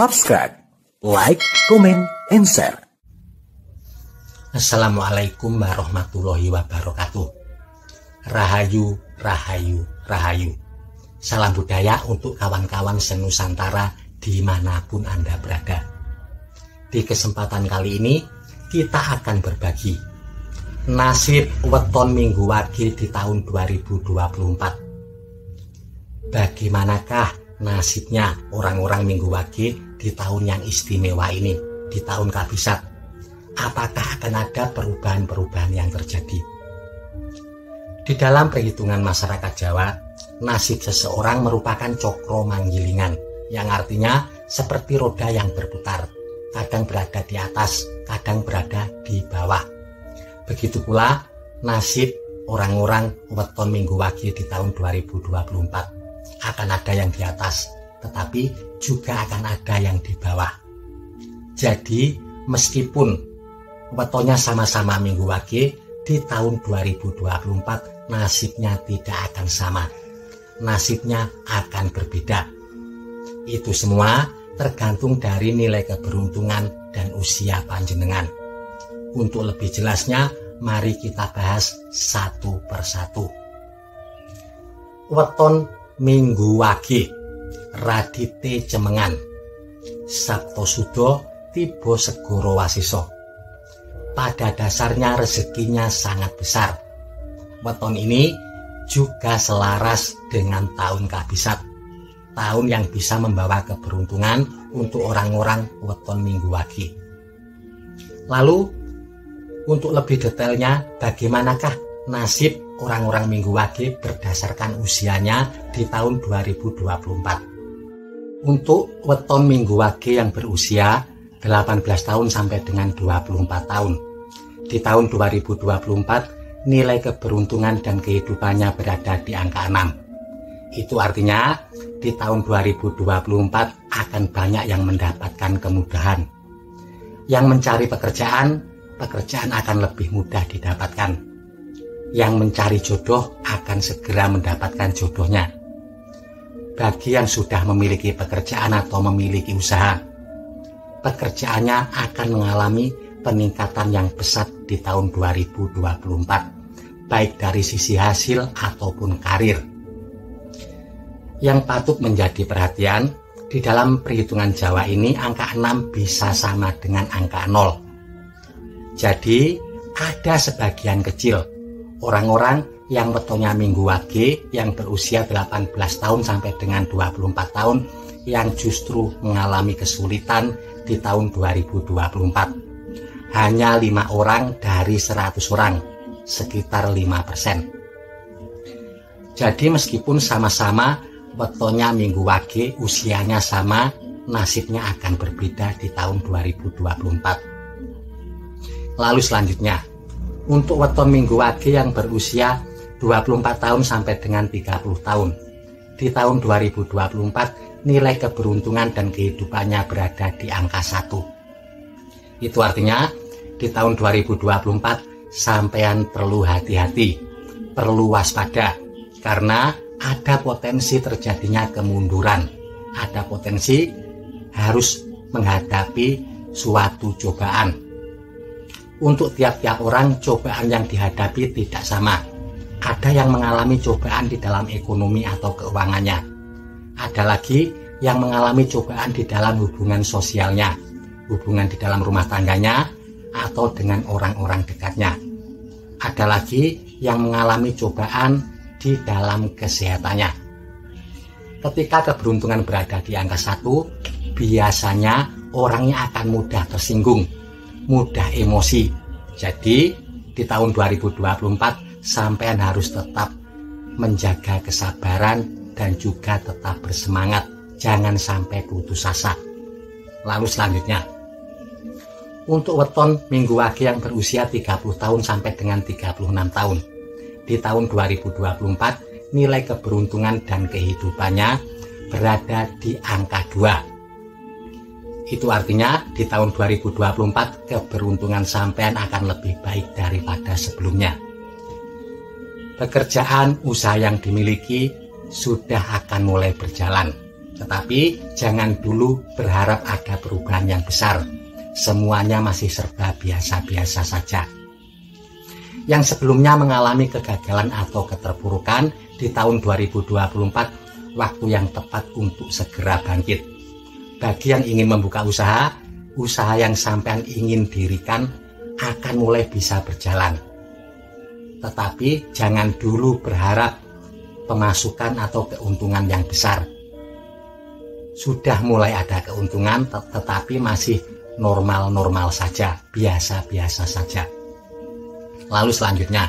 subscribe, like, comment, and share. Assalamualaikum warahmatullahi wabarakatuh. Rahayu, rahayu, rahayu. Salam budaya untuk kawan-kawan senusantara dimanapun Anda berada. Di kesempatan kali ini kita akan berbagi nasib weton minggu wage di tahun 2024. Bagaimanakah nasibnya orang-orang minggu wage di tahun yang istimewa ini, di tahun kabisat? Apakah akan ada perubahan-perubahan yang terjadi? Di dalam perhitungan masyarakat Jawa, nasib seseorang merupakan cokro manggilingan, yang artinya seperti roda yang berputar, kadang berada di atas, kadang berada di bawah. Begitu pula nasib orang-orang weton minggu wage di tahun 2024. Akan ada yang di atas, tetapi juga akan ada yang di bawah. Jadi meskipun wetonnya sama-sama minggu wage, di tahun 2024 nasibnya tidak akan sama. Nasibnya akan berbeda. Itu semua tergantung dari nilai keberuntungan dan usia panjenengan. Untuk lebih jelasnya, mari kita bahas satu persatu. Weton minggu wage, radite cemengan, sabto sudo tibo segoro wasiso. Pada dasarnya rezekinya sangat besar. Weton ini juga selaras dengan tahun kabisat, tahun yang bisa membawa keberuntungan untuk orang-orang weton minggu wage. Lalu untuk lebih detailnya, bagaimanakah nasib orang-orang minggu wage berdasarkan usianya di tahun 2024? Untuk weton minggu wage yang berusia 18 tahun sampai dengan 24 tahun. Di tahun 2024, nilai keberuntungan dan kehidupannya berada di angka 6. Itu artinya di tahun 2024 akan banyak yang mendapatkan kemudahan. Yang mencari pekerjaan akan lebih mudah didapatkan. Yang mencari jodoh akan segera mendapatkan jodohnya. Bagi yang sudah memiliki pekerjaan atau memiliki usaha, pekerjaannya akan mengalami peningkatan yang pesat di tahun 2024, baik dari sisi hasil ataupun karir. Yang patut menjadi perhatian, di dalam perhitungan Jawa ini angka 6 bisa sama dengan angka 0. Jadi ada sebagian kecil orang-orang yang wetonnya minggu wage yang berusia 18 tahun sampai dengan 24 tahun yang justru mengalami kesulitan di tahun 2024. Hanya 5 orang dari 100 orang, sekitar 5%. Jadi meskipun sama-sama wetonnya minggu wage, usianya sama, nasibnya akan berbeda di tahun 2024. Lalu selanjutnya, untuk weton minggu wage yang berusia 24 tahun sampai dengan 30 tahun. Di tahun 2024, nilai keberuntungan dan kehidupannya berada di angka 1. Itu artinya, di tahun 2024, sampean perlu hati-hati, perlu waspada, karena ada potensi terjadinya kemunduran. Ada potensi harus menghadapi suatu cobaan. Untuk tiap-tiap orang, cobaan yang dihadapi tidak sama. Ada yang mengalami cobaan di dalam ekonomi atau keuangannya. Ada lagi yang mengalami cobaan di dalam hubungan sosialnya, hubungan di dalam rumah tangganya, atau dengan orang-orang dekatnya. Ada lagi yang mengalami cobaan di dalam kesehatannya. Ketika keberuntungan berada di angka 1, biasanya orangnya akan mudah tersinggung, mudah emosi. Jadi di tahun 2024 sampean harus tetap menjaga kesabaran dan juga tetap bersemangat, jangan sampai putus asa. Lalu selanjutnya, untuk weton minggu wage yang berusia 30 tahun sampai dengan 36 tahun. Di tahun 2024 nilai keberuntungan dan kehidupannya berada di angka 2. Itu artinya di tahun 2024 keberuntungan sampean akan lebih baik daripada sebelumnya. Pekerjaan usaha yang dimiliki sudah akan mulai berjalan. Tetapi jangan dulu berharap ada perubahan yang besar. Semuanya masih serba biasa-biasa saja. Yang sebelumnya mengalami kegagalan atau keterpurukan, di tahun 2024 waktu yang tepat untuk segera bangkit. Bagi yang ingin membuka usaha yang sampean ingin dirikan akan mulai bisa berjalan. Tetapi jangan dulu berharap pemasukan atau keuntungan yang besar. Sudah mulai ada keuntungan, tetapi masih normal-normal saja, biasa-biasa saja. Lalu selanjutnya,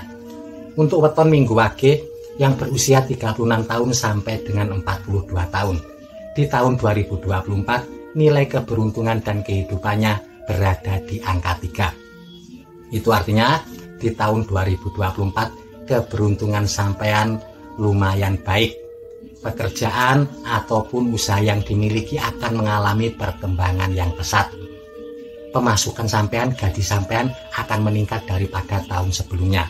untuk weton Minggu Wage yang berusia 36 tahun sampai dengan 42 tahun. Di tahun 2024, nilai keberuntungan dan kehidupannya berada di angka 3. Itu artinya, di tahun 2024, keberuntungan sampean lumayan baik. Pekerjaan ataupun usaha yang dimiliki akan mengalami perkembangan yang pesat. Pemasukan sampean, gaji sampean akan meningkat daripada tahun sebelumnya.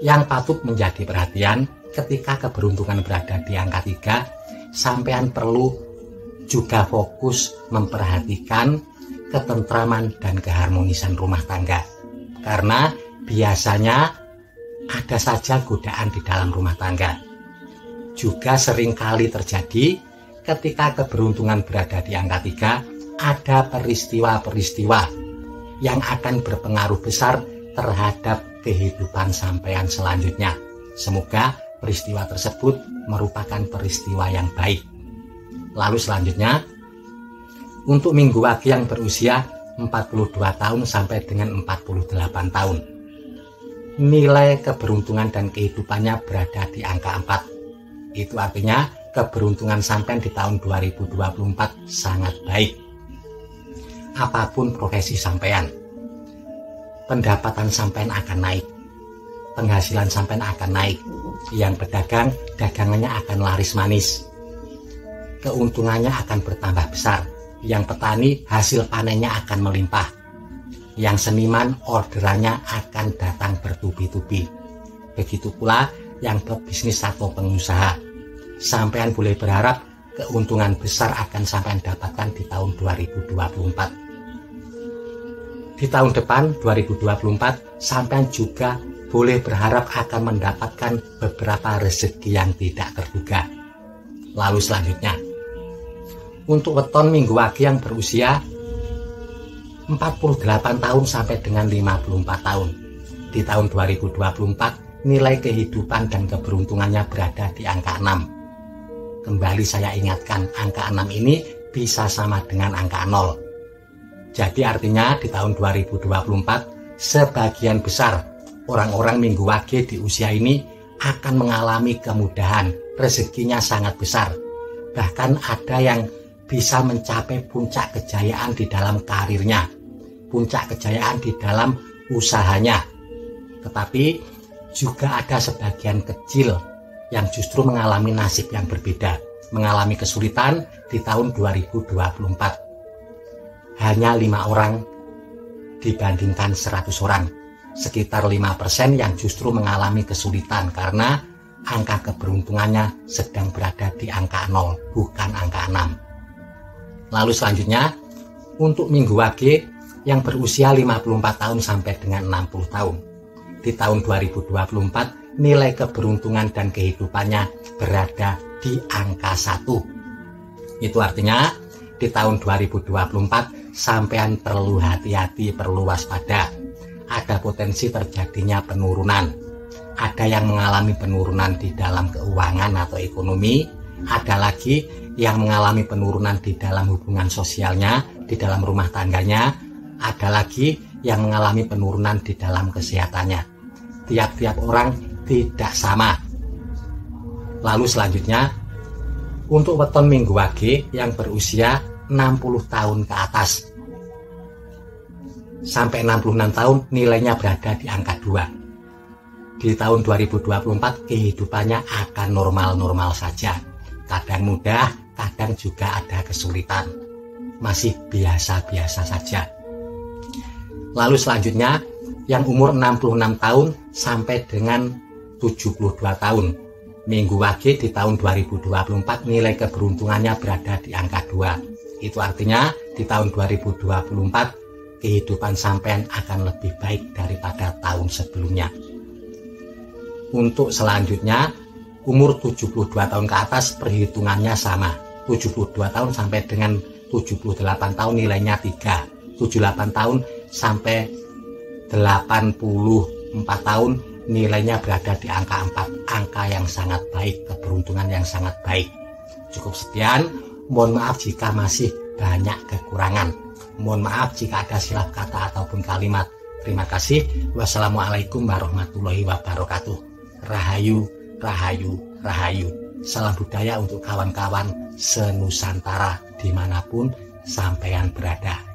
Yang patut menjadi perhatian, ketika keberuntungan berada di angka 3, sampean perlu juga fokus memperhatikan ketentraman dan keharmonisan rumah tangga. Karena biasanya ada saja godaan di dalam rumah tangga. Juga seringkali terjadi ketika keberuntungan berada di angka 3, ada peristiwa-peristiwa yang akan berpengaruh besar terhadap kehidupan sampean selanjutnya. Semoga peristiwa tersebut merupakan peristiwa yang baik. Lalu selanjutnya, untuk Minggu Wage yang berusia 42 tahun sampai dengan 48 tahun. Nilai keberuntungan dan kehidupannya berada di angka 4. Itu artinya keberuntungan sampean di tahun 2024 sangat baik. Apapun profesi sampean, pendapatan sampean akan naik, penghasilan sampean akan naik. Yang pedagang, dagangannya akan laris manis, keuntungannya akan bertambah besar. Yang petani, hasil panennya akan melimpah. Yang seniman, orderannya akan datang bertubi-tubi. Begitu pula yang pebisnis atau pengusaha, sampean boleh berharap keuntungan besar akan sampean dapatkan di tahun 2024. Di tahun depan 2024, sampean juga boleh berharap akan mendapatkan beberapa rezeki yang tidak terduga. Lalu selanjutnya, untuk weton Minggu Wage yang berusia 48 tahun sampai dengan 54 tahun. Di tahun 2024, nilai kehidupan dan keberuntungannya berada di angka 6. Kembali saya ingatkan, angka 6 ini bisa sama dengan angka 0. Jadi artinya di tahun 2024, sebagian besar orang-orang Minggu Wage di usia ini akan mengalami kemudahan, rezekinya sangat besar. Bahkan ada yang bisa mencapai puncak kejayaan di dalam karirnya, puncak kejayaan di dalam usahanya. Tetapi juga ada sebagian kecil yang justru mengalami nasib yang berbeda, mengalami kesulitan di tahun 2024. Hanya 5 orang dibandingkan 100 orang. Sekitar 5% yang justru mengalami kesulitan karena angka keberuntungannya sedang berada di angka 0, bukan angka 6. Lalu selanjutnya, untuk Minggu Wage yang berusia 54 tahun sampai dengan 60 tahun. Di tahun 2024, nilai keberuntungan dan kehidupannya berada di angka 1. Itu artinya, di tahun 2024, sampean perlu hati-hati, perlu waspada. Ada potensi terjadinya penurunan. Ada yang mengalami penurunan di dalam keuangan atau ekonomi. Ada lagi yang mengalami penurunan di dalam hubungan sosialnya, di dalam rumah tangganya. Ada lagi yang mengalami penurunan di dalam kesehatannya. Tiap-tiap orang tidak sama. Lalu selanjutnya, untuk weton Minggu Wage yang berusia 60 tahun ke atas sampai 66 tahun, nilainya berada di angka 2. Di tahun 2024 kehidupannya akan normal-normal saja. Kadang mudah, kadang juga ada kesulitan. Masih biasa-biasa saja. Lalu selanjutnya, yang umur 66 tahun sampai dengan 72 tahun. Minggu Wage di tahun 2024 nilai keberuntungannya berada di angka 2. Itu artinya di tahun 2024 kehidupan sampean akan lebih baik daripada tahun sebelumnya. Untuk selanjutnya, umur 72 tahun ke atas perhitungannya sama. 72 tahun sampai dengan 78 tahun nilainya 3. 78 tahun sampai 84 tahun nilainya berada di angka 4. Angka yang sangat baik, keberuntungan yang sangat baik. Cukup sekian. Mohon maaf jika masih banyak kekurangan. Mohon maaf jika ada silap kata ataupun kalimat. Terima kasih. Wassalamualaikum warahmatullahi wabarakatuh. Rahayu, rahayu, rahayu. Salam budaya untuk kawan-kawan senusantara dimanapun sampean berada.